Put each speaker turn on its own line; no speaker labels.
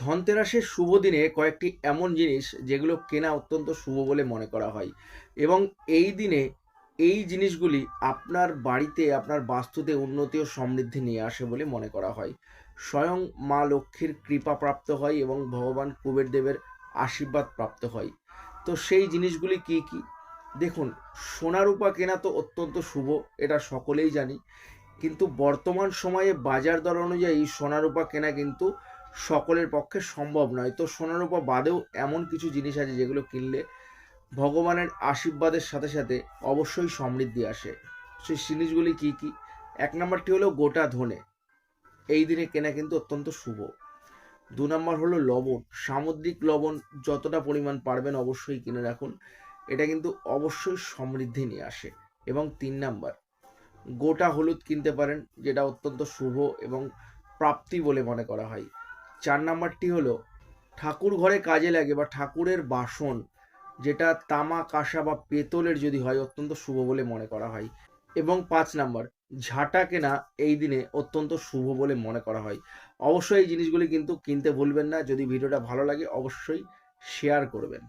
ধনতেরাসের শুভ দিনে কয়েকটি এমন জিনিস যেগুলো কেনা অত্যন্ত শুভ বলে মনে করা হয় এবং এই দিনে এই জিনিসগুলি আপনার বাড়িতে আপনার বাস্তুতে উন্নতি ও সমৃদ্ধি নিয়ে আসে বলে মনে করা হয়। স্বয়ং মা লক্ষ্মীর কৃপা প্রাপ্ত হয় এবং ভগবান কুবের দেবের আশীর্বাদ প্রাপ্ত হয়। তো সেই জিনিসগুলি কি কি? দেখুন, সোনা রূপা কেনা তো অত্যন্ত শুভ, এটা সকলেই জানি। কিন্তু বর্তমান সময়ে বাজার দর অনুযায়ী সোনারূপা কেনা কিন্তু সকলের পক্ষে সম্ভব নয়। তো সোনারূপা বাদেও এমন কিছু জিনিস আছে যেগুলো কিনলে ভগবানের আশীর্বাদের সাথে সাথে অবশ্যই সমৃদ্ধি আসে। সেই জিনিসগুলি কি কি? এক নম্বরটি হলো গোটা ধনে, এই দিনে কেনা কিন্তু অত্যন্ত শুভ। দু নম্বর হলো লবণ, সামুদ্রিক লবণ যতটা পরিমাণ পারবেন অবশ্যই কিনে রাখুন, এটা কিন্তু অবশ্যই সমৃদ্ধি নিয়ে আসে। এবং তিন নাম্বার, গোটা হলুদ কিনতে পারেন, যেটা অত্যন্ত শুভ এবং প্রাপ্তি বলে মনে করা হয়। চার নাম্বারটি হলো ঠাকুর ঘরে কাজে লাগে বা ঠাকুরের বাসন, যেটা তামা কাঁসা বা পেতলের যদি হয় অত্যন্ত শুভ বলে মনে করা হয়। এবং পাঁচ নাম্বার, ঝাঁটা কেনা এই দিনে অত্যন্ত শুভ বলে মনে করা হয়। অবশ্যই এই জিনিসগুলি কিন্তু কিনতে ভুলবেন না। যদি ভিডিওটা ভালো লাগে অবশ্যই শেয়ার করবেন।